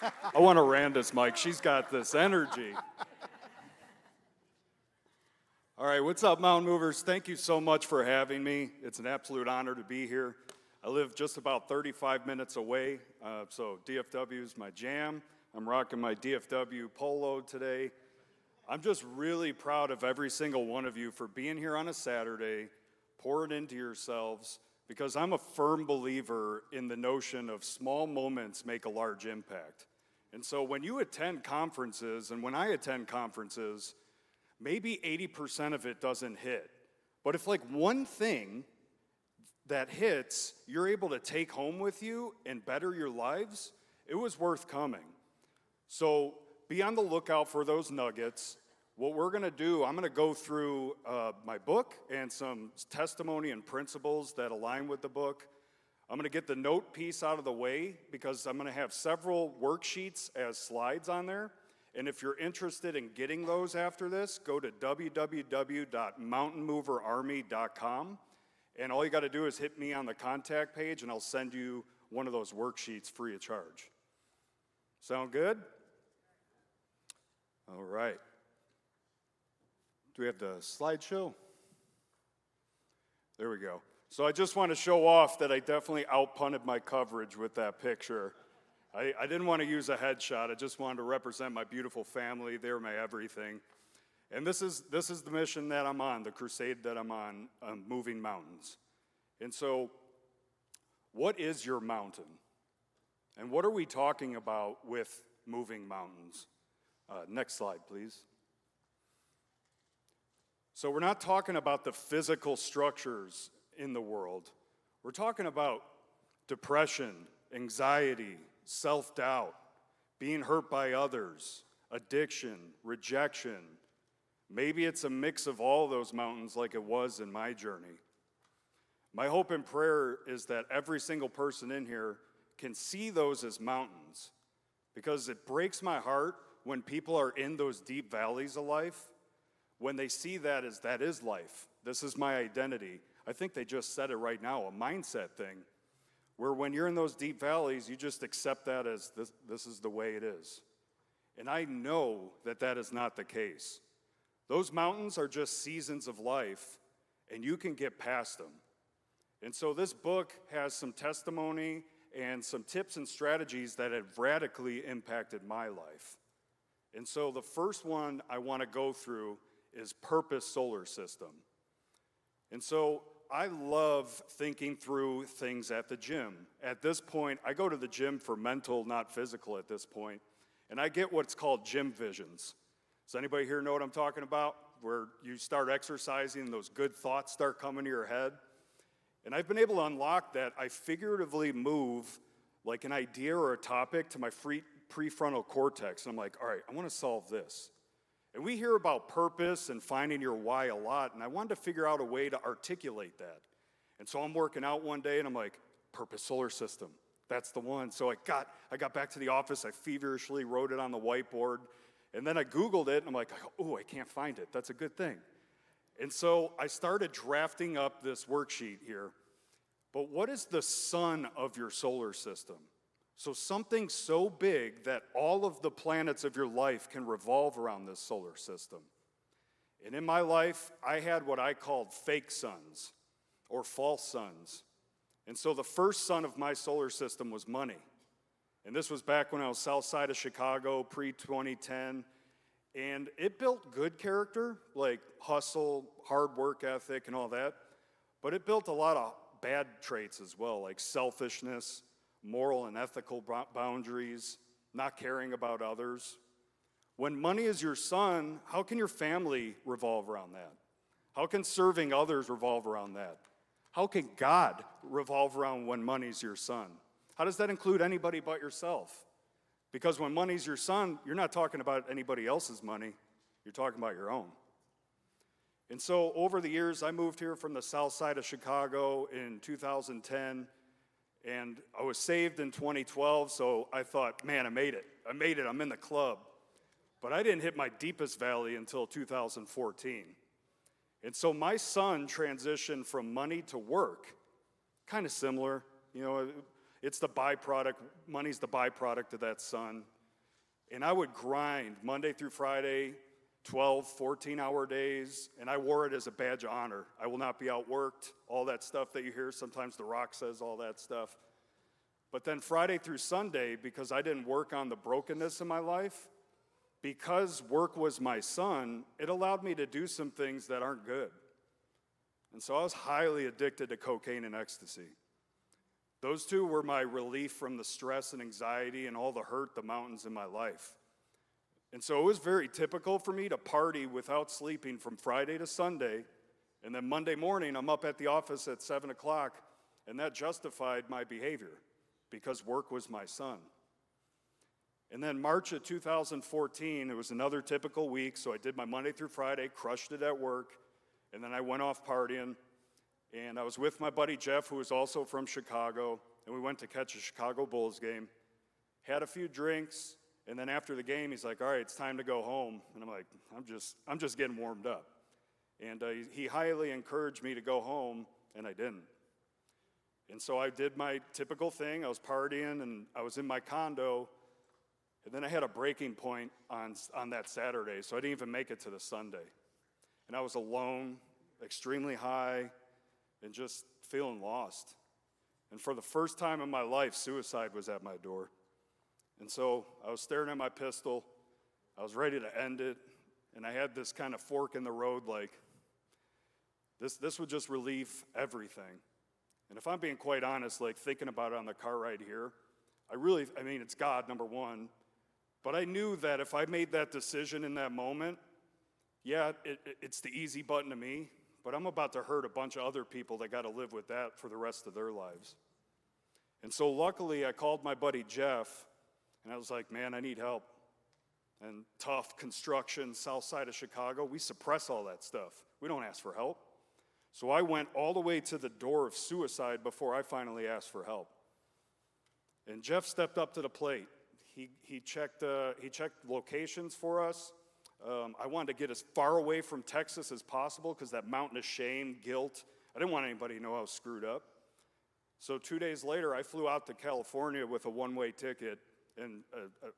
I want to Randa's mic. She's got this energy. All right, what's up, Mountain Movers? Thank you so much for having me. It's an absolute honor to be here. I live just about 35 minutes away, so DFW is my jam. I'm rocking my DFW polo today. I'm just really proud of every single one of you for being here on a Saturday, pouring into yourselves, because I'm a firm believer in the notion of small moments make a large impact. And so when you attend conferences, and when I attend conferences, maybe 80% of it doesn't hit. But if like one thing that hits, you're able to take home with you and better your lives, it was worth coming. So be on the lookout for those nuggets. What we're going to do, I'm going to go through my book and some testimony and principles that align with the book. I'm going to get the note piece out of the way because I'm going to have several worksheets as slides on there. And if you're interested in getting those after this, go to www.mountainmoverarmy.com. And all you got to do is hit me on the contact page, and I'll send you one of those worksheets free of charge. Sound good? All right. Do we have the slideshow? There we go. So I just want to show off that I definitely outpunted my coverage with that picture. I didn't want to use a headshot. I just wanted to represent my beautiful family. They're my everything. And this is the mission that I'm on, the crusade that I'm on, moving mountains. And so, what is your mountain? And what are we talking about with moving mountains? Next slide, please. So we're not talking about the physical structures in the world. We're talking about depression, anxiety, self-doubt, being hurt by others, addiction, rejection. Maybe it's a mix of all those mountains like it was in my journey. My hope and prayer is that every single person in here can see those as mountains, because it breaks my heart when people are in those deep valleys of life, when they see that as that is life. This is my identity. I think they just said it right now, a mindset thing, where when you're in those deep valleys, you just accept that as this is the way it is. And I know that that is not the case. Those mountains are just seasons of life, and you can get past them. And so this book has some testimony and some tips and strategies that have radically impacted my life. And so the first one I want to go through is Purpose Solar System. And so I love thinking through things at the gym. At this point, I go to the gym for mental, not physical at this point, and I get what's called gym visions. Does anybody here know what I'm talking about? Where you start exercising and those good thoughts start coming to your head. And I've been able to unlock that. I figuratively move like an idea or a topic to my prefrontal cortex. And I'm like, all right, I want to solve this. And we hear about purpose and finding your why a lot, and I wanted to figure out a way to articulate that. And so I'm working out one day, and I'm like, Purpose Solar System, that's the one. So I got back to the office, I feverishly wrote it on the whiteboard, and then I Googled it, and I'm like, oh, I can't find it. That's a good thing. And so I started drafting up this worksheet here. But what is the sun of your solar system? So something so big that all of the planets of your life can revolve around this solar system. And in my life, I had what I called fake suns or false suns. And so the first sun of my solar system was money. And this was back when I was south side of Chicago, pre-2010. And it built good character, like hustle, hard work ethic, and all that. But it built a lot of bad traits as well, like selfishness, moral and ethical boundaries, not caring about others. When money is your sun, how can your family revolve around that? How can serving others revolve around that? How can God revolve around when money's your sun? How does that include anybody but yourself? Because when money's your sun, you're not talking about anybody else's money, you're talking about your own. And so over the years, I moved here from the south side of Chicago in 2010, and I was saved in 2012, so I thought, man, I made it, I'm in the club. But I didn't hit my deepest valley until 2014. And so my son transitioned from money to work, kind of similar. You know, It's the byproduct, money's the byproduct of that sun. And I would grind Monday through Friday, 12, 14-hour days, and I wore it as a badge of honor. I will not be outworked, all that stuff that you hear. Sometimes The Rock says all that stuff. But then Friday through Sunday, because I didn't work on the brokenness in my life, because work was my sun, it allowed me to do some things that aren't good. And so I was highly addicted to cocaine and ecstasy. Those two were my relief from the stress and anxiety and all the hurt, the mountains in my life. And so it was very typical for me to party without sleeping from Friday to Sunday, and then Monday morning I'm up at the office at 7 o'clock, and that justified my behavior because work was my sun. And then March of 2014, it was another typical week, so I did my Monday through Friday, crushed it at work, and then I went off partying, and I was with my buddy Jeff, who was also from Chicago, and we went to catch a Chicago Bulls game, had a few drinks, and then after the game, he's like, all right, it's time to go home. And I'm like, I'm just getting warmed up. And he highly encouraged me to go home, and I didn't. And so I did my typical thing. I was partying, and I was in my condo, and then I had a breaking point on that Saturday, so I didn't even make it to the Sunday. And I was alone, extremely high, and just feeling lost. And for the first time in my life, suicide was at my door. And so I was staring at my pistol. I was ready to end it, and I had this kind of fork in the road, like, this would just relieve everything. And if I'm being quite honest, like thinking about it on the car ride here, I mean, it's God, number one, but I knew that if I made that decision in that moment, yeah, it's the easy button to me, but I'm about to hurt a bunch of other people that got to live with that for the rest of their lives. And so luckily, I called my buddy Jeff, and I was like, man, I need help. And tough construction, south side of Chicago, we suppress all that stuff. We don't ask for help. So I went all the way to the door of suicide before I finally asked for help. And Jeff stepped up to the plate. He checked locations for us. I wanted to get as far away from Texas as possible because that mountain of shame, guilt, I didn't want anybody to know I was screwed up. So 2 days later, I flew out to California with a one-way ticket and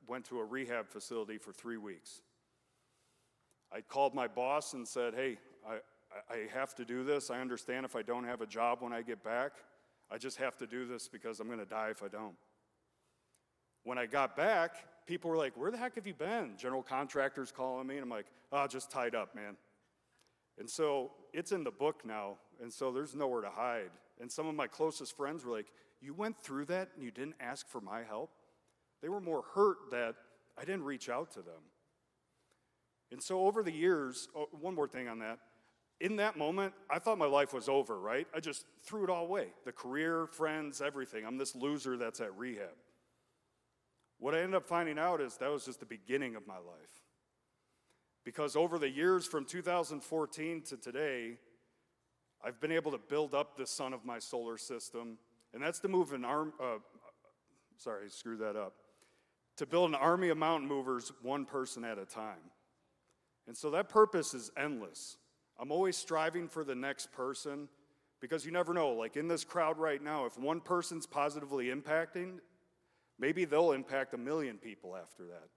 went to a rehab facility for 3 weeks. I called my boss and said, hey, I have to do this. I understand if I don't have a job when I get back. I just have to do this because I'm going to die if I don't. When I got back, people were like, where the heck have you been? General contractors calling me, and I'm like, just tied up, man. And so it's in the book now, and so there's nowhere to hide. And some of my closest friends were like, you went through that and you didn't ask for my help? They were more hurt that I didn't reach out to them. And so over the years, one more thing on that. In that moment, I thought my life was over, right? I just threw it all away. The career, friends, everything. I'm this loser that's at rehab. What I ended up finding out is that was just the beginning of my life. Because over the years from 2014 to today, I've been able to build up the sun of my solar system, and that's to move an arm, to build an army of mountain movers, one person at a time. And so that purpose is endless. I'm always striving for the next person, because you never know, like in this crowd right now, if one person's positively impacting, maybe they'll impact 1 million people after that.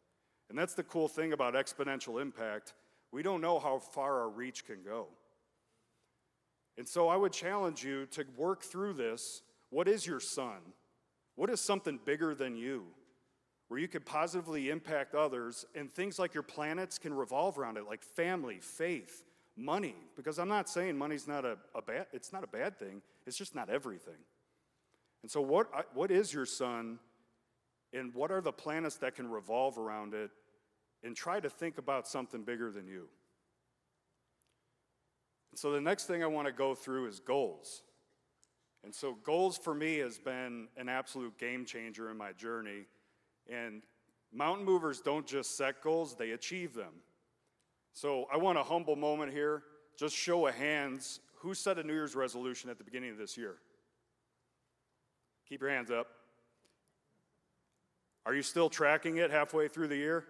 And that's the cool thing about exponential impact. We don't know how far our reach can go. And so I would challenge you to work through this. What is your sun? What is something bigger than you, where you could positively impact others, and things like your planets can revolve around it, like family, faith, money, because I'm not saying money's not it's not a bad thing, it's just not everything. And so what is your sun, and what are the planets that can revolve around it, and try to think about something bigger than you. And so the next thing I want to go through is goals. And so goals for me has been an absolute game changer in my journey. And mountain movers don't just set goals, they achieve them. So I want a humble moment here. Just show of hands. Who set a New Year's resolution at the beginning of this year? Keep your hands up. Are you still tracking it halfway through the year?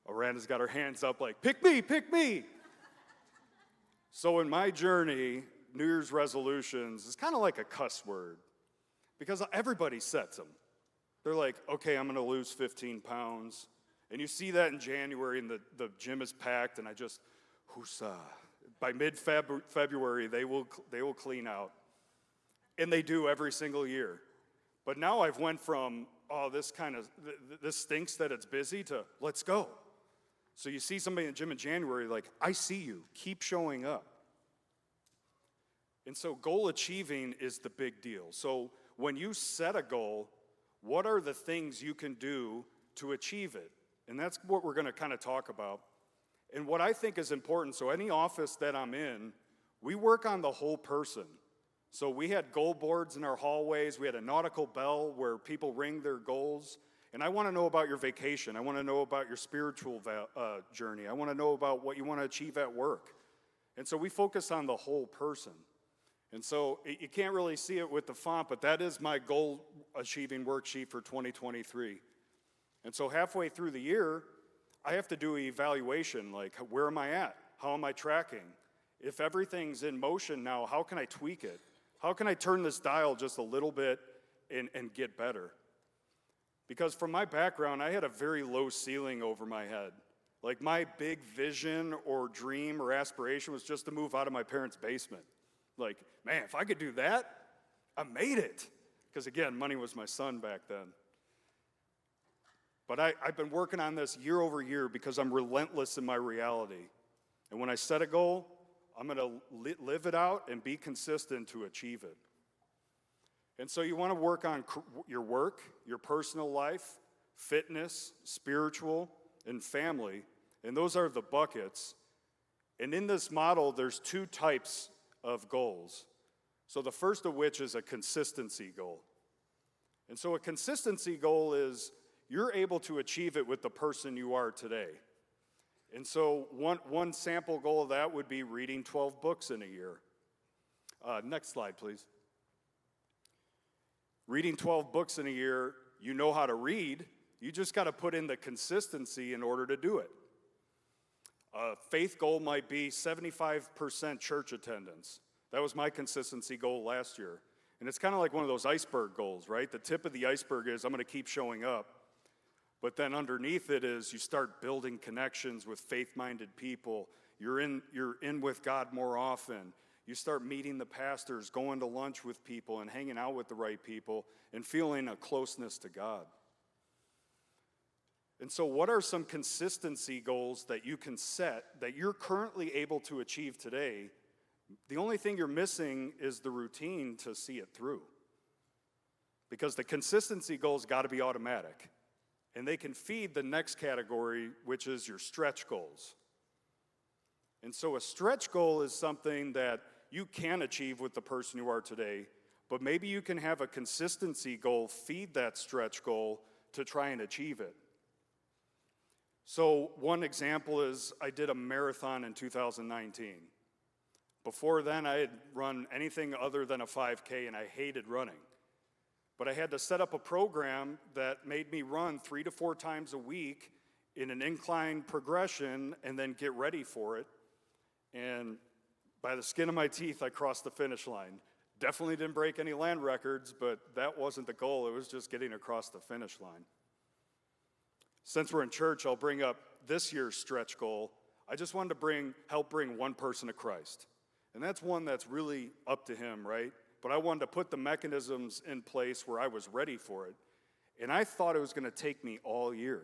Aranda's got her hands up like, pick me, pick me. So in my journey, New Year's resolutions is kind of like a cuss word. Because everybody sets them. They're like, okay, I'm gonna lose 15 pounds. And you see that in January and the gym is packed and I just, whoosah. By mid-February, they will clean out. And they do every single year. But now I've went from, oh, this stinks that it's busy to let's go. So you see somebody in the gym in January, like, I see you, keep showing up. And so goal achieving is the big deal. So when you set a goal, what are the things you can do to achieve it? And that's what we're gonna kind of talk about. And what I think is important, so any office that I'm in, we work on the whole person. So we had goal boards in our hallways. We had a nautical bell where people ring their goals. And I want to know about your vacation. I want to know about your spiritual journey. I want to know about what you want to achieve at work. And so we focus on the whole person. And so you can't really see it with the font, but that is my goal achieving worksheet for 2023. And so halfway through the year, I have to do an evaluation, like where am I at? How am I tracking? If everything's in motion now, how can I tweak it? How can I turn this dial just a little bit and get better? Because from my background, I had a very low ceiling over my head. Like my big vision or dream or aspiration was just to move out of my parents' basement. Like, man, if I could do that, I made it. Because again, money was my son back then. But I've been working on this year over year because I'm relentless in my reality. And when I set a goal, I'm gonna live it out and be consistent to achieve it. And so you wanna work on your work, your personal life, fitness, spiritual, and family. And those are the buckets. And in this model, there's two types of goals. So the first of which is a consistency goal. And so a consistency goal is you're able to achieve it with the person you are today. And so one sample goal of that would be reading 12 books in a year. Next slide, please. Reading 12 books in a year, you know how to read, you just got to put in the consistency in order to do it. A faith goal might be 75% church attendance. That was my consistency goal last year. And it's kind of like one of those iceberg goals, right? The tip of the iceberg is I'm going to keep showing up. But then underneath it is you start building connections with faith-minded people. You're in with God more often. You start meeting the pastors, going to lunch with people and hanging out with the right people and feeling a closeness to God. And so what are some consistency goals that you can set that you're currently able to achieve today? The only thing you're missing is the routine to see it through. Because the consistency goals got to be automatic. And they can feed the next category, which is your stretch goals. And so a stretch goal is something that you can achieve with the person you are today, but maybe you can have a consistency goal feed that stretch goal to try and achieve it. So one example is I did a marathon in 2019. Before then, I had run anything other than a 5K, and I hated running. But I had to set up a program that made me run 3 to 4 times a week in an incline progression and then get ready for it. And by the skin of my teeth, I crossed the finish line. Definitely didn't break any land records, but that wasn't the goal. It was just getting across the finish line. Since we're in church, I'll bring up this year's stretch goal. I just wanted to help bring one person to Christ. And that's one that's really up to him, right? But I wanted to put the mechanisms in place where I was ready for it. And I thought it was going to take me all year.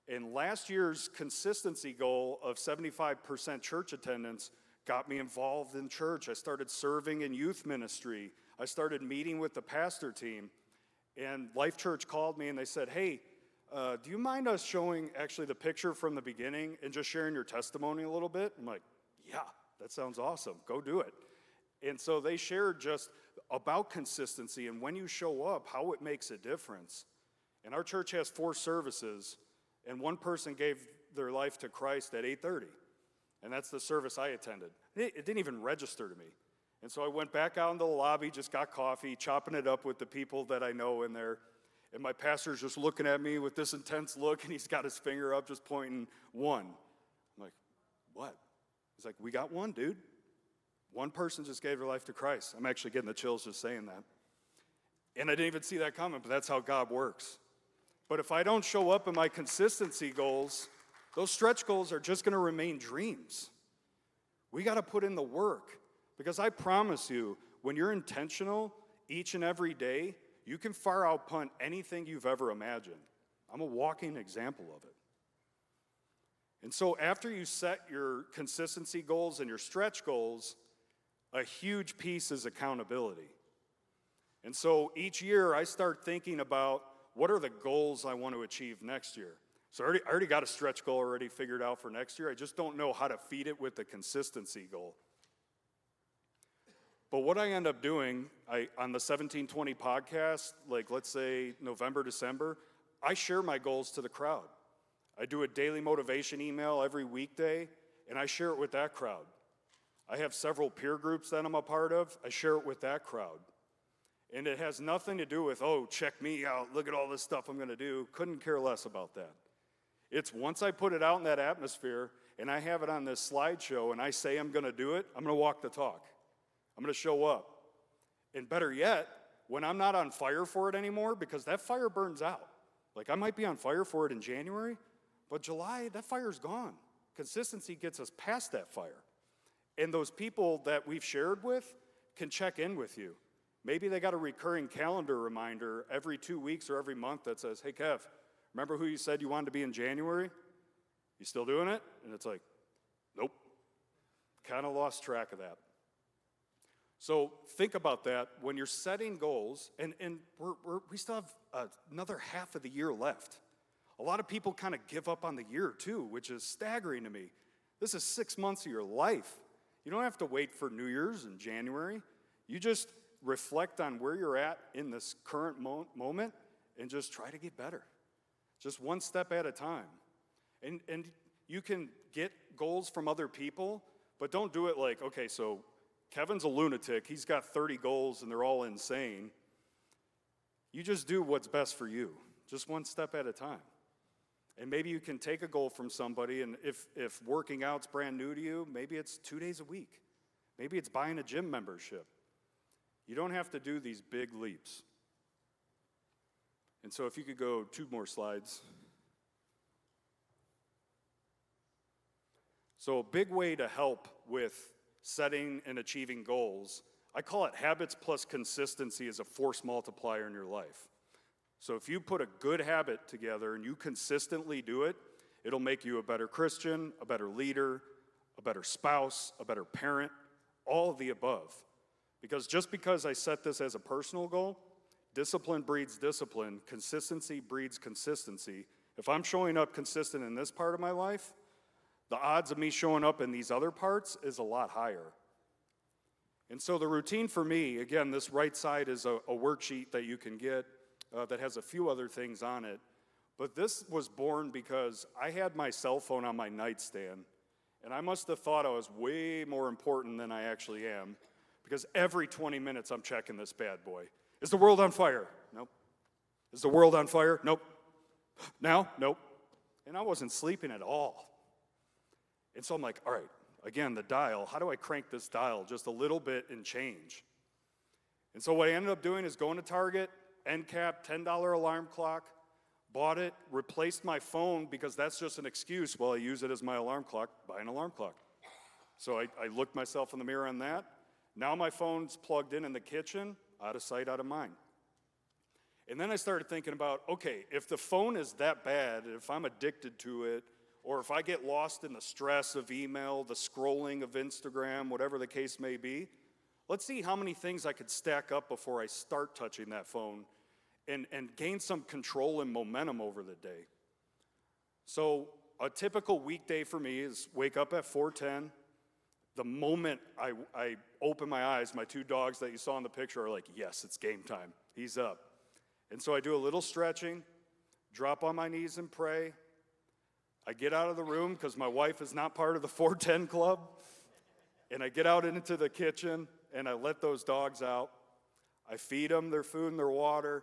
And last year's consistency goal of 75% church attendance got me involved in church. I started serving in youth ministry. I started meeting with the pastor team. And Life Church called me and they said, hey, do you mind us showing actually the picture from the beginning and just sharing your testimony a little bit? I'm like, yeah, that sounds awesome. Go do it. And so they shared just about consistency and when you show up, how it makes a difference. And our church has 4 services, and one person gave their life to Christ at 8:30. And that's the service I attended. It didn't even register to me. And so I went back out into the lobby, just got coffee, chopping it up with the people that I know in there. And my pastor's just looking at me with this intense look, and he's got his finger up, just pointing 1. I'm like, what? He's like, we got 1, dude. 1 person just gave their life to Christ. I'm actually getting the chills just saying that. And I didn't even see that coming, but that's how God works. But if I don't show up in my consistency goals, those stretch goals are just going to remain dreams. We got to put in the work, because I promise you, when you're intentional each and every day, you can far outpunt anything you've ever imagined. I'm a walking example of it. And so after you set your consistency goals and your stretch goals, a huge piece is accountability. And so each year I start thinking about what are the goals I want to achieve next year. So I already got a stretch goal already figured out for next year. I just don't know how to feed it with the consistency goal. But what I end up doing, on the 1720 podcast, like let's say November, December, I share my goals to the crowd. I do a daily motivation email every weekday, and I share it with that crowd. I have several peer groups that I'm a part of. I share it with that crowd. And it has nothing to do with, oh, check me out, look at all this stuff I'm going to do. Couldn't care less about that. It's once I put it out in that atmosphere, and I have it on this slideshow, and I say I'm going to do it, I'm going to walk the talk. I'm going to show up. And better yet, when I'm not on fire for it anymore, because that fire burns out. Like I might be on fire for it in January, but July, that fire's gone. Consistency gets us past that fire. And those people that we've shared with can check in with you. Maybe they got a recurring calendar reminder every 2 weeks or every month that says, hey, Kev, remember who you said you wanted to be in January? You still doing it? And it's like, nope. Kind of lost track of that. So think about that when you're setting goals, and we still have another half of the year left. A lot of people kind of give up on the year too, which is staggering to me. This is 6 months of your life. You don't have to wait for New Year's in January. You just reflect on where you're at in this current moment and just try to get better. Just one step at a time. And you can get goals from other people, but don't do it like, okay, so Kevin's a lunatic. He's got 30 goals and they're all insane. You just do what's best for you, just one step at a time. And maybe you can take a goal from somebody, and if working out's brand new to you, maybe it's 2 days a week. Maybe it's buying a gym membership. You don't have to do these big leaps. And so if you could go 2 more slides. So a big way to help with setting and achieving goals, I call it habits plus consistency as a force multiplier in your life. So if you put a good habit together and you consistently do it, it'll make you a better Christian, a better leader, a better spouse, a better parent, all of the above. Because just because I set this as a personal goal, discipline breeds discipline, consistency breeds consistency. If I'm showing up consistent in this part of my life, the odds of me showing up in these other parts is a lot higher. And so the routine for me, again, this right side is a worksheet that you can get that has a few other things on it. But this was born because I had my cell phone on my nightstand, and I must have thought I was way more important than I actually am, because every 20 minutes I'm checking this bad boy. Is the world on fire? Nope. Is the world on fire? Nope. Now? Nope. And I wasn't sleeping at all. And so I'm like, all right, again, the dial. How do I crank this dial just a little bit and change? And so what I ended up doing is going to Target, end cap, $10 alarm clock, bought it, replaced my phone because that's just an excuse while I use it as my alarm clock, buy an alarm clock. So I looked myself in the mirror on that. Now my phone's plugged in the kitchen, out of sight, out of mind. And then I started thinking about, okay, if the phone is that bad, if I'm addicted to it, or if I get lost in the stress of email, the scrolling of Instagram, whatever the case may be, let's see how many things I could stack up before I start touching that phone and gain some control and momentum over the day. So a typical weekday for me is wake up at 4:10. The moment I open my eyes, my 2 dogs that you saw in the picture are like, yes, it's game time. He's up. And so I do a little stretching, drop on my knees and pray. I get out of the room because my wife is not part of the 410 club. And I get out into the kitchen and I let those dogs out. I feed them their food and their water.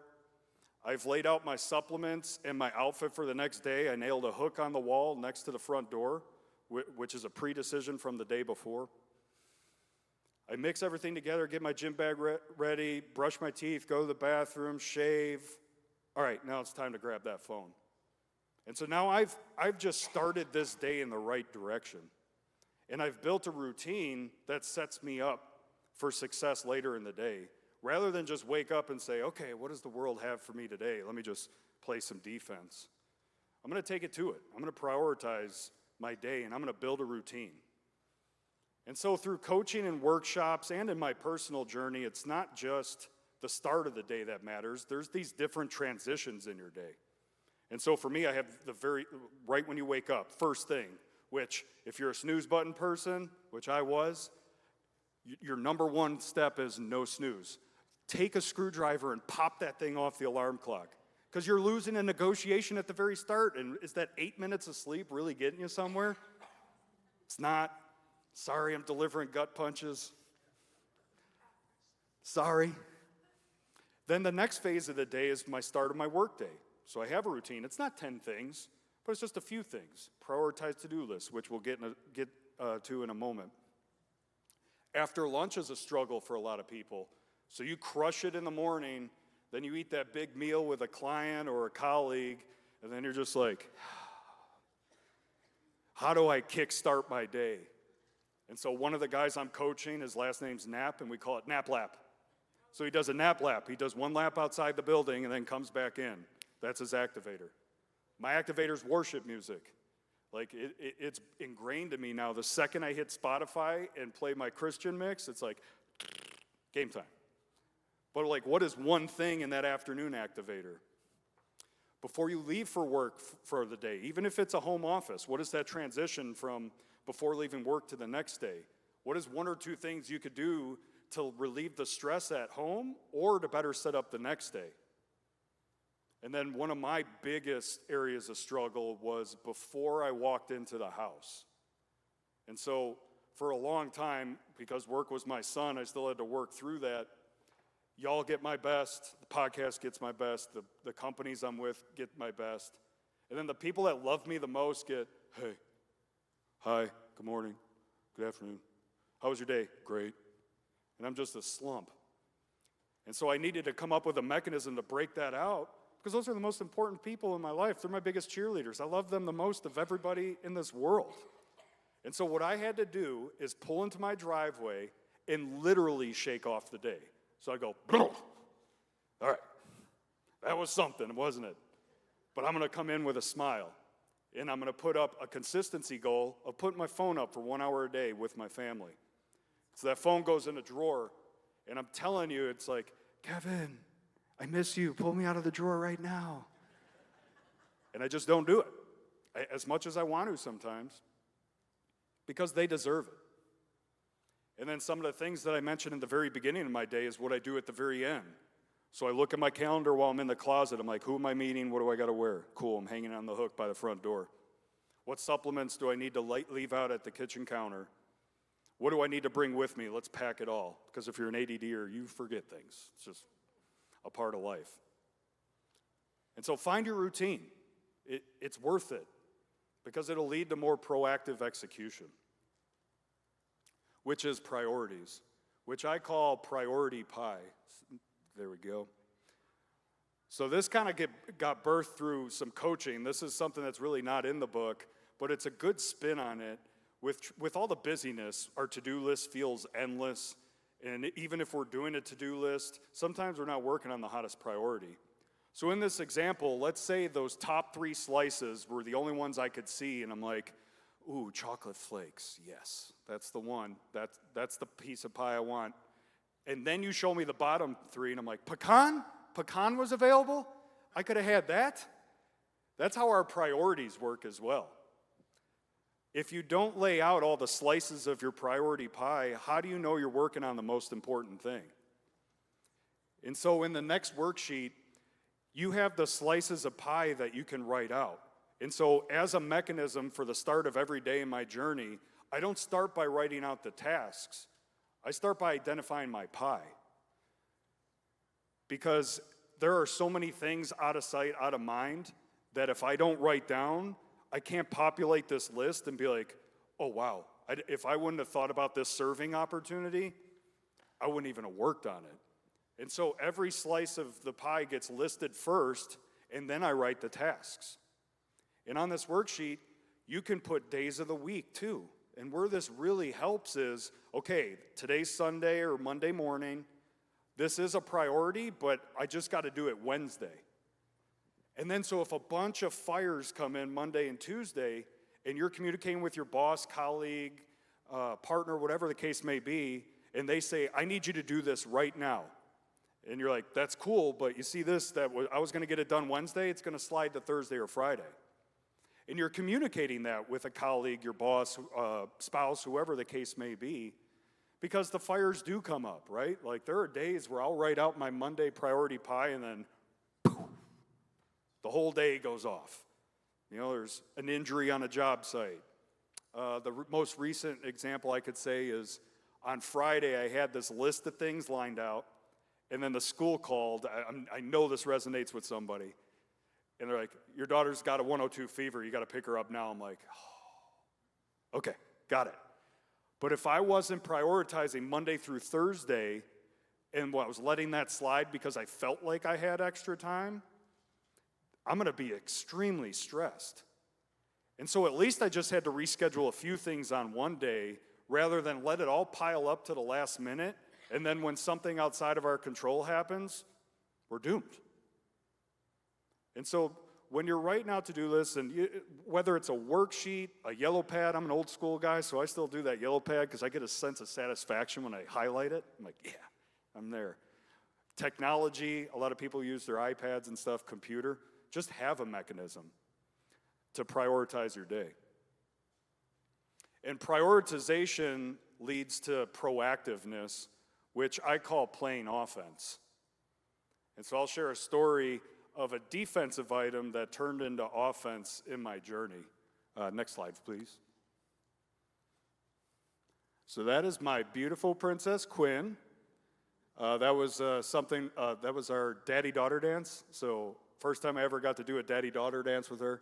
I've laid out my supplements and my outfit for the next day. I nailed a hook on the wall next to the front door, which is a pre-decision from the day before. I mix everything together, get my gym bag ready, brush my teeth, go to the bathroom, shave. All right, now it's time to grab that phone. And so now I've just started this day in the right direction. And I've built a routine that sets me up for success later in the day, rather than just wake up and say, okay, what does the world have for me today? Let me just play some defense. I'm going to take it to it. I'm going to prioritize my day, and I'm going to build a routine. And so through coaching and workshops and in my personal journey, it's not just the start of the day that matters. There's these different transitions in your day. And so for me, I have right when you wake up, first thing, which if you're a snooze button person, which I was, your number one step is no snooze. Take a screwdriver and pop that thing off the alarm clock, because you're losing a negotiation at the very start. And is that 8 minutes of sleep really getting you somewhere? It's not. Sorry, I'm delivering gut punches. Sorry. Then the next phase of the day is my start of my work day. So I have a routine. It's not 10 things, but it's just a few things. Prioritize to-do lists, which we'll get to in a moment. After lunch is a struggle for a lot of people. So you crush it in the morning, then you eat that big meal with a client or a colleague, and then you're just like, how do I kickstart my day? And so one of the guys I'm coaching, his last name's Knapp, and we call it Nap Lap. So he does a nap lap. He does one lap outside the building and then comes back in. That's his activator. My activator's worship music. Like, it's ingrained in me now. The second I hit Spotify and play my Christian mix, it's like, game time. But like, what is one thing in that afternoon activator? Before you leave for work for the day, even if it's a home office, what is that transition from before leaving work to the next day? What is one or two things you could do to relieve the stress at home or to better set up the next day? And then one of my biggest areas of struggle was before I walked into the house. And so for a long time, because work was my son, I still had to work through that. Y'all get my best, the podcast gets my best, the companies I'm with get my best. And then the people that love me the most get, hey, hi, good morning, good afternoon. How was your day? Great. And I'm just a slump. And so I needed to come up with a mechanism to break that out, because those are the most important people in my life. They're my biggest cheerleaders. I love them the most of everybody in this world. And so what I had to do is pull into my driveway and literally shake off the day. So I go, all right, that was something, wasn't it? But I'm going to come in with a smile, and I'm going to put up a consistency goal of putting my phone up for 1 hour a day with my family. So that phone goes in a drawer, and I'm telling you, it's like, Kevin, I miss you. Pull me out of the drawer right now. And I just don't do it, as much as I want to sometimes, because they deserve it. And then some of the things that I mentioned in the very beginning of my day is what I do at the very end. So I look at my calendar while I'm in the closet. I'm like, who am I meeting? What do I got to wear? Cool, I'm hanging on the hook by the front door. What supplements do I need to leave out at the kitchen counter? What do I need to bring with me? Let's pack it all. Because if you're an ADDer, you forget things. It's just a part of life. And so find your routine. It's worth it, because it'll lead to more proactive execution, which is priorities, which I call priority pie. There we go. So this kind of got birthed through some coaching. This is something that's really not in the book, but it's a good spin on it. With all the busyness, our to-do list feels endless. And even if we're doing a to-do list, sometimes we're not working on the hottest priority. So in this example, let's say those top 3 slices were the only ones I could see, and I'm like, ooh, chocolate flakes, yes, that's the one. That's the piece of pie I want. And then you show me the bottom 3, and I'm like, pecan? Pecan was available? I could have had that? That's how our priorities work as well. If you don't lay out all the slices of your priority pie, how do you know you're working on the most important thing? And so in the next worksheet, you have the slices of pie that you can write out. And so as a mechanism for the start of every day in my journey, I don't start by writing out the tasks. I start by identifying my pie. Because there are so many things out of sight, out of mind, that if I don't write down, I can't populate this list and be like, oh, wow, if I wouldn't have thought about this serving opportunity, I wouldn't even have worked on it. And so every slice of the pie gets listed first, and then I write the tasks. And on this worksheet, you can put days of the week too. And where this really helps is, okay, today's Sunday or Monday morning. This is a priority, but I just got to do it Wednesday. And then so if a bunch of fires come in Monday and Tuesday, and you're communicating with your boss, colleague, partner, whatever the case may be, and they say, I need you to do this right now. And you're like, that's cool, but you see this, I was going to get it done Wednesday, it's going to slide to Thursday or Friday. And you're communicating that with a colleague, your boss, spouse, whoever the case may be, because the fires do come up, right? Like there are days where I'll write out my Monday priority pie and then poof, the whole day goes off. You know, there's an injury on a job site. The most recent example I could say is on Friday I had this list of things lined out, and then the school called. I know this resonates with somebody. And they're like, your daughter's got a 102 fever, you got to pick her up now. I'm like, oh, okay, got it. But if I wasn't prioritizing Monday through Thursday and I was letting that slide because I felt like I had extra time, I'm going to be extremely stressed. And so at least I just had to reschedule a few things on one day rather than let it all pile up to the last minute. And then when something outside of our control happens, we're doomed. And so when you're writing out to-do lists, and whether it's a worksheet, a yellow pad, I'm an old school guy, so I still do that yellow pad because I get a sense of satisfaction when I highlight it. I'm like, yeah, I'm there. Technology, a lot of people use their iPads and stuff, computer. Just have a mechanism to prioritize your day. And prioritization leads to proactiveness, which I call playing offense. And so I'll share a story of a defensive item that turned into offense in my journey. Next slide, please. So that is my beautiful princess, Quinn. That was that was our daddy-daughter dance. So first time I ever got to do a daddy-daughter dance with her.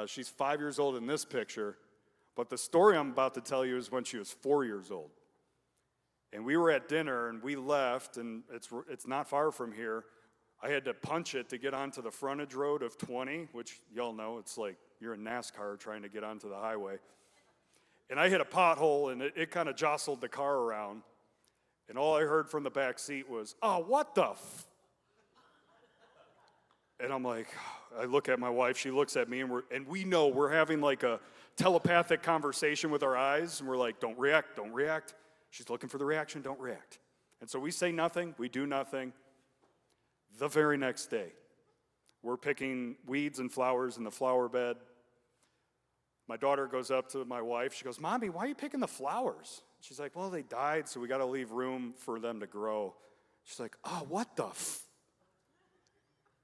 She's 5 years old in this picture, but the story I'm about to tell you is when she was 4 years old. And we were at dinner, and we left, and it's not far from here. I had to punch it to get onto the frontage road of 20, which y'all know, it's like you're in NASCAR trying to get onto the highway. And I hit a pothole, and it kind of jostled the car around. And all I heard from the back seat was, oh, what the And I'm like, I look at my wife, she looks at me, and we know we're having like a telepathic conversation with our eyes, and we're like, don't react, don't react. She's looking for the reaction, don't react. And so we say nothing, we do nothing. The very next day, we're picking weeds and flowers in the flower bed. My daughter goes up to my wife. She goes, Mommy, why are you picking the flowers? She's like, well, they died, so we got to leave room for them to grow. She's like, oh, what the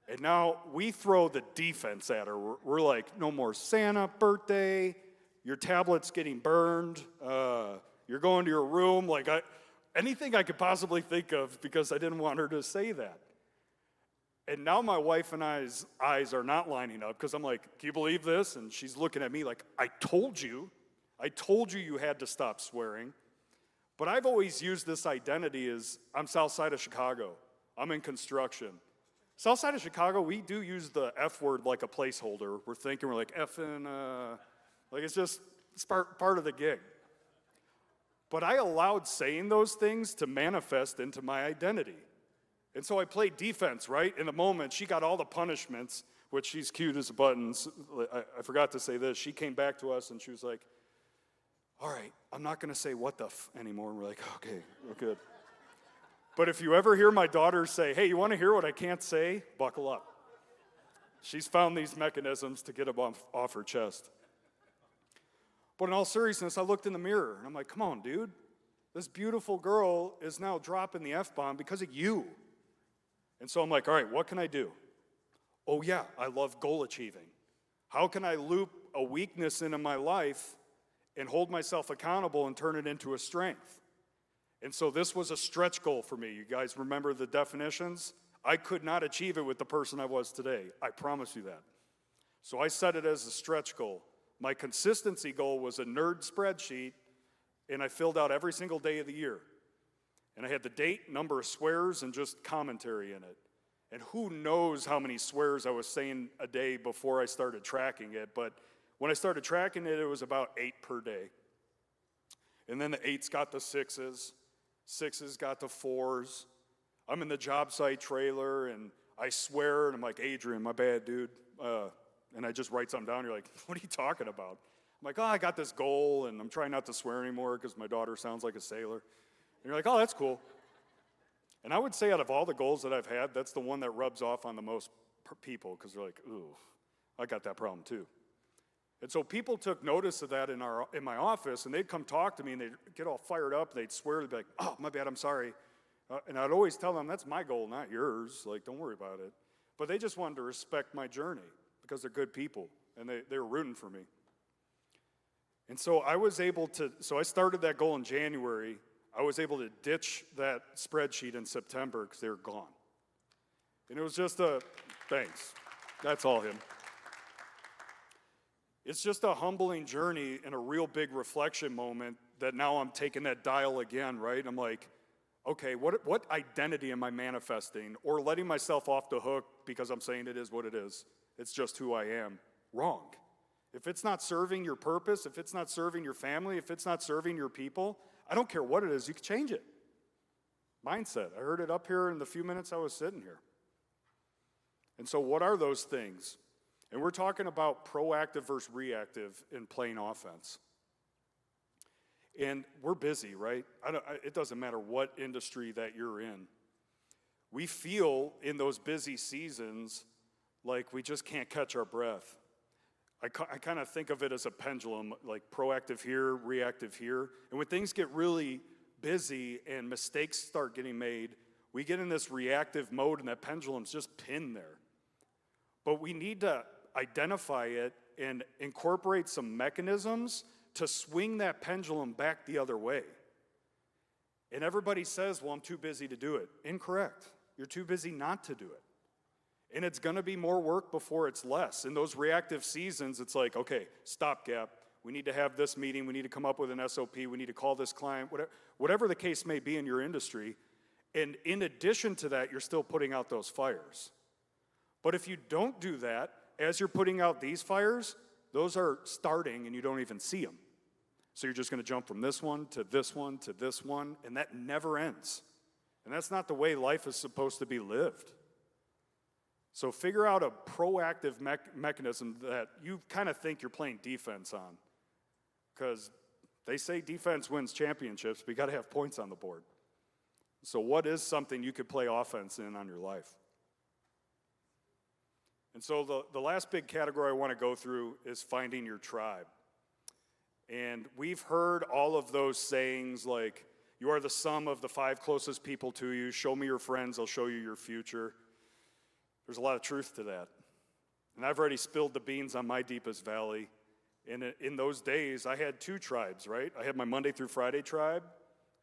And now we throw the defense at her. We're like, no more Santa birthday. Your tablet's getting burned. You're going to your room. Like anything I could possibly think of because I didn't want her to say that. And now my wife and I's eyes are not lining up because I'm like, can you believe this? And she's looking at me like, I told you you had to stop swearing. But I've always used this identity as I'm south side of Chicago. I'm in construction. South side of Chicago, we do use the F word like a placeholder. We're thinking, we're like, effing, like it's part of the gig. But I allowed saying those things to manifest into my identity. And so I played defense, right? In the moment, she got all the punishments, which she's cute as buttons. I forgot to say this. She came back to us, and she was like, all right, I'm not going to say what the anymore. And we're like, okay, we're good. But if you ever hear my daughter say, hey, you want to hear what I can't say? Buckle up. She's found these mechanisms to get them off her chest. But in all seriousness, I looked in the mirror, and I'm like, come on, dude. This beautiful girl is now dropping the F-bomb because of you. And so I'm like, all right, what can I do? Oh, yeah, I love goal achieving. How can I loop a weakness into my life and hold myself accountable and turn it into a strength? And so this was a stretch goal for me. You guys remember the definitions? I could not achieve it with the person I was today. I promise you that. So I set it as a stretch goal. My consistency goal was a nerd spreadsheet, and I filled out every single day of the year. And I had the date, number of swears, and just commentary in it. And who knows how many swears I was saying a day before I started tracking it, but when I started tracking it, it was about 8 per day. And then the 8s got the 6s, 6s got the 4s. I'm in the job site trailer, and I swear, and I'm like, Adrian, my bad, dude. And I just write something down, you're like, what are you talking about? I'm like, oh, I got this goal, and I'm trying not to swear anymore because my daughter sounds like a sailor. And you're like, oh, that's cool. And I would say out of all the goals that I've had, that's the one that rubs off on the most people because they're like, ooh, I got that problem too. And so people took notice of that in my office, and they'd come talk to me, and they'd get all fired up, and they'd swear, they'd be like, oh, my bad, I'm sorry. And I'd always tell them, that's my goal, not yours. Like, don't worry about it. But they just wanted to respect my journey because they're good people, and they were rooting for me. And so I started that goal in January. I was able to ditch that spreadsheet in September because they were gone. And it was just thanks. That's all him. It's just a humbling journey and a real big reflection moment that now I'm taking that dial again, right? I'm like, okay, what identity am I manifesting or letting myself off the hook because I'm saying it is what it is? It's just who I am. Wrong. If it's not serving your purpose, if it's not serving your family, if it's not serving your people, I don't care what it is, you can change it. Mindset. I heard it up here in the few minutes I was sitting here. And so what are those things? And we're talking about proactive versus reactive in playing offense. And we're busy, right? It doesn't matter what industry that you're in. We feel in those busy seasons like we just can't catch our breath. I kind of think of it as a pendulum, like proactive here, reactive here. And when things get really busy and mistakes start getting made, we get in this reactive mode and that pendulum's just pinned there. But we need to identify it and incorporate some mechanisms to swing that pendulum back the other way. And everybody says, well, I'm too busy to do it. Incorrect. You're too busy not to do it. And it's going to be more work before it's less. In those reactive seasons, it's like, okay, stopgap. We need to have this meeting. We need to come up with an SOP. We need to call this client, whatever the case may be in your industry. And in addition to that, you're still putting out those fires. But if you don't do that, as you're putting out these fires, those are starting and you don't even see them. So you're just going to jump from this one to this one to this one, and that never ends. And that's not the way life is supposed to be lived. So figure out a proactive mechanism that you kind of think you're playing defense on. Because they say defense wins championships, but you got to have points on the board. So what is something you could play offense in on your life? And so the last big category I want to go through is finding your tribe. And we've heard all of those sayings like, you are the sum of the 5 closest people to you. Show me your friends, I'll show you your future. There's a lot of truth to that. And I've already spilled the beans on my deepest valley. And in those days, I had 2 tribes, right? I had my Monday through Friday tribe,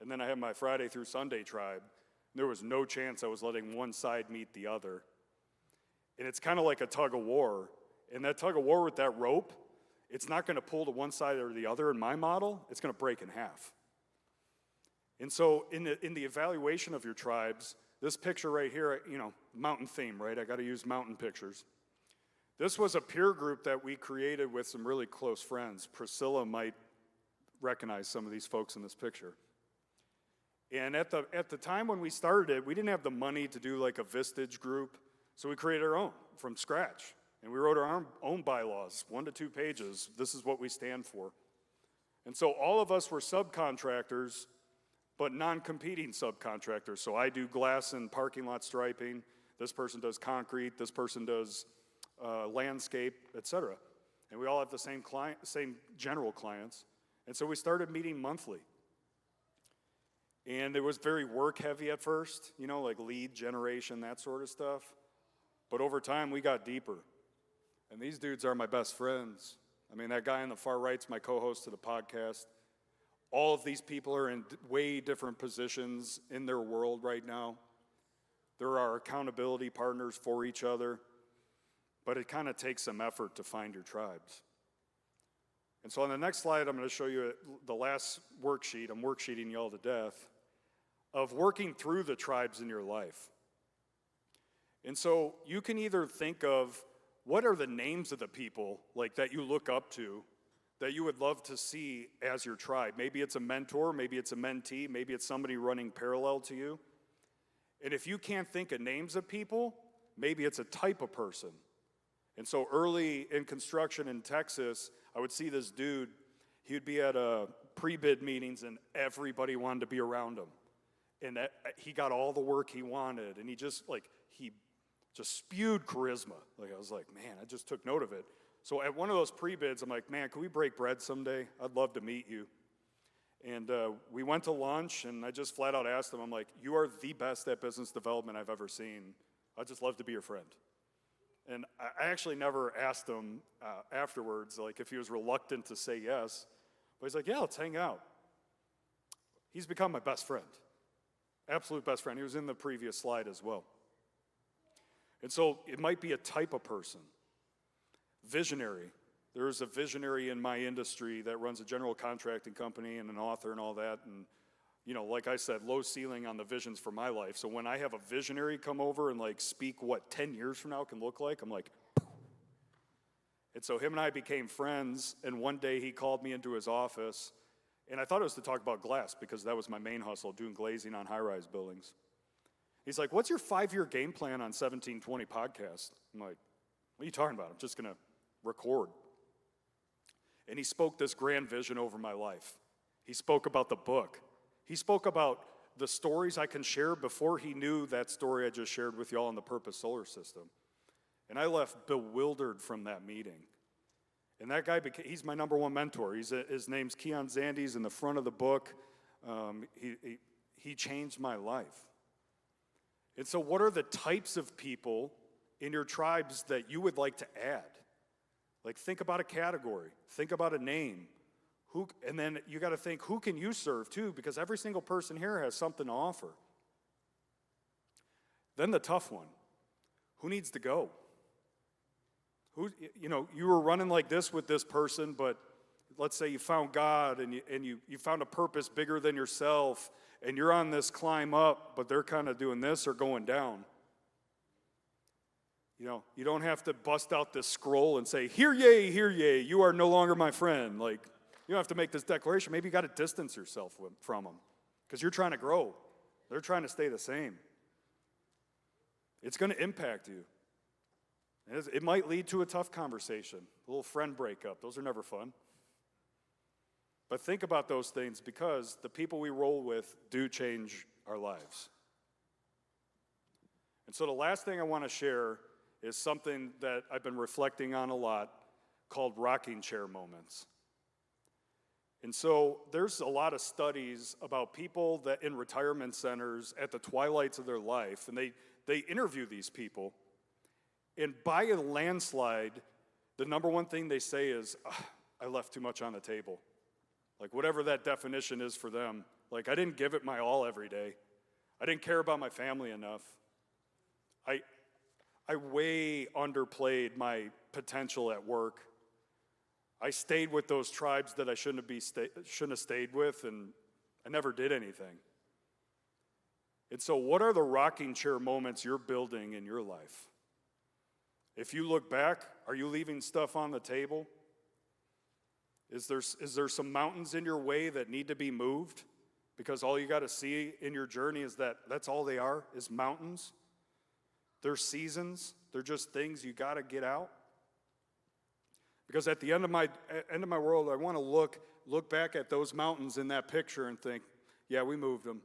and then I had my Friday through Sunday tribe. There was no chance I was letting one side meet the other. And it's kind of like a tug of war. And that tug of war with that rope, it's not going to pull to one side or the other in my model. It's going to break in half. And so in the evaluation of your tribes, this picture right here, mountain theme, right? I got to use mountain pictures. This was a peer group that we created with some really close friends. Priscilla might recognize some of these folks in this picture. And at the time when we started it, we didn't have the money to do like a Vistage group, so we created our own from scratch. And we wrote our own bylaws, 1 to 2 pages. This is what we stand for. And so all of us were subcontractors, but non-competing subcontractors. So I do glass and parking lot striping. This person does concrete. This person does landscape, etc. And we all have the same general clients. And so we started meeting monthly. And it was very work heavy at first, like lead generation, that sort of stuff. But over time, we got deeper. And these dudes are my best friends. I mean, that guy on the far right's my co-host to the podcast. All of these people are in way different positions in their world right now. There are accountability partners for each other. But it kind of takes some effort to find your tribes. And so on the next slide, I'm going to show you the last worksheet. I'm worksheeting you all to death. of working through the tribes in your life. And so you can either think of what are the names of the people like that you look up to that you would love to see as your tribe. Maybe it's a mentor, maybe it's a mentee, maybe it's somebody running parallel to you. And if you can't think of names of people, maybe it's a type of person. And so early in construction in Texas, I would see this dude, he would be at pre-bid meetings and everybody wanted to be around him. And he got all the work he wanted, and he just spewed charisma. Like, I was like, man, I just took note of it. So at one of those pre-bids, I'm like, man, can we break bread someday? I'd love to meet you. And we went to lunch, and I just flat out asked him, I'm like, you are the best at business development I've ever seen. I'd just love to be your friend. And I actually never asked him afterwards, like, if he was reluctant to say yes. But he's like, yeah, let's hang out. He's become my best friend. Absolute best friend. He was in the previous slide as well. And so it might be a type of person. Visionary. There's a visionary in my industry that runs a general contracting company and an author and all that. And, you know, like I said, low ceiling on the visions for my life. So when I have a visionary come over and like speak what 10 years from now can look like, I'm like, and so him and I became friends. And one day he called me into his office. And I thought it was to talk about glass because that was my main hustle, doing glazing on high-rise buildings. He's like, what's your 5-year game plan on 1720 podcast? I'm like, what are you talking about? I'm just going to record. And he spoke this grand vision over my life. He spoke about the book. He spoke about the stories I can share before he knew that story I just shared with y'all in the Purpose Solar System. And I left bewildered from that meeting. And that guy, he's my number one mentor. His name's Keon Zandy. He's in the front of the book. He changed my life. And so what are the types of people in your tribes that you would like to add? Like, think about a category. Think about a name. And then you got to think, who can you serve too? Because every single person here has something to offer. Then the tough one. Who needs to go? You were running like this with this person, but let's say you found God and you found a purpose bigger than yourself, and you're on this climb up, but they're kind of doing this or going down. You don't have to bust out this scroll and say, hear ye, you are no longer my friend. Like, you don't have to make this declaration. Maybe you got to distance yourself from them because you're trying to grow. They're trying to stay the same. It's going to impact you. It might lead to a tough conversation, a little friend breakup. Those are never fun. But think about those things because the people we roll with do change our lives. And so the last thing I want to share is something that I've been reflecting on a lot called rocking chair moments. And so there's a lot of studies about people that in retirement centers at the twilights of their life, and they interview these people. And by a landslide, the number one thing they say is, I left too much on the table. Like, whatever that definition is for them. Like, I didn't give it my all every day. I didn't care about my family enough. I way underplayed my potential at work. I stayed with those tribes that I shouldn't have stayed with, and I never did anything. And so what are the rocking chair moments you're building in your life? If you look back, are you leaving stuff on the table? Is there some mountains in your way that need to be moved? Because all you got to see in your journey is that's all they are, is mountains. They're seasons. They're just things you got to get out. Because at the end of my world, I want to look back at those mountains in that picture and think, yeah, we moved them.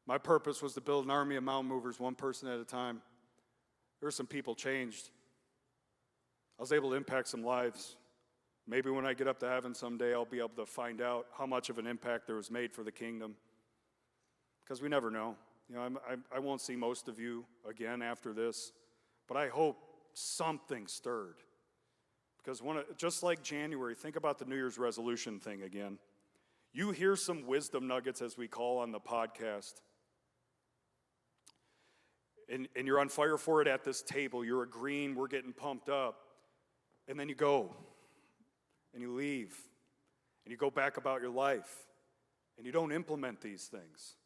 My purpose was to build an army of mountain movers, one person at a time. There were some people changed. I was able to impact some lives. Maybe when I get up to heaven someday, I'll be able to find out how much of an impact there was made for the kingdom. Because we never know. I won't see most of you again after this, but I hope something stirred. Because just like January, think about the New Year's resolution thing again. You hear some wisdom nuggets, as we call on the podcast, and you're on fire for it at this table. You're agreeing, we're getting pumped up. And then you go, and you leave, and you go back about your life. and you don't implement these things.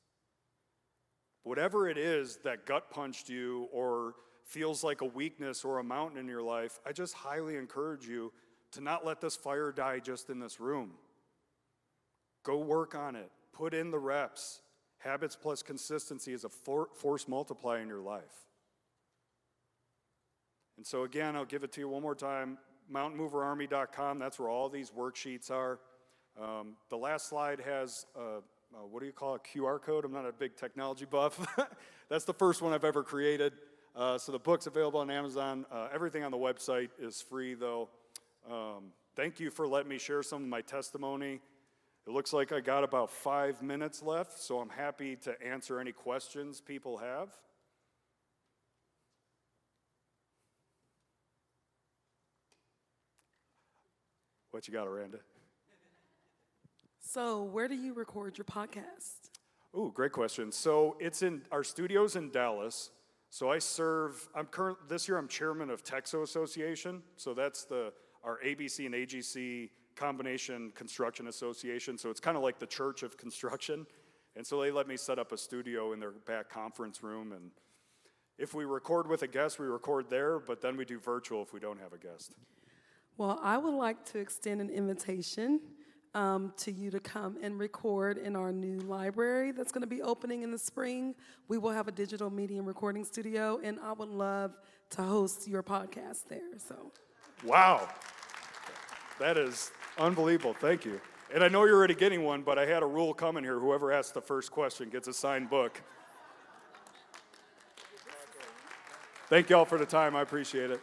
Whatever it is that gut punched you or feels like a weakness or a mountain in your life, I just highly encourage you to not let this fire die just in this room. Go work on it. Put in the reps. Habits plus consistency is a force multiplier in your life. And so again, I'll give it to you one more time. mountainmoverarmy.com, that's where all these worksheets are. The last slide has, what do you call it, QR code? I'm not a big technology buff. That's the first one I've ever created. So the book's available on Amazon. Everything on the website is free, though. Thank you for letting me share some of my testimony. It looks like I got about 5 minutes left, so I'm happy to answer any questions people have. What you got, Aranda? So where do you record your podcast? Ooh, great question. So it's in our studios in Dallas. So this year I'm chairman of Texo Association. So that's our ABC and AGC combination construction association. So it's kind of like the church of construction. And so they let me set up a studio in their back conference room. And if we record with a guest, we record there, but then we do virtual if we don't have a guest. Well, I would like to extend an invitation to you to come and record in our new library that's going to be opening in the spring. We will have a digital medium recording studio, and I would love to host your podcast there. So, wow, that is unbelievable. Thank you. And I know you're already getting one, but I had a rule coming here. Whoever asks the first question gets a signed book. Thank you all for the time. I appreciate it.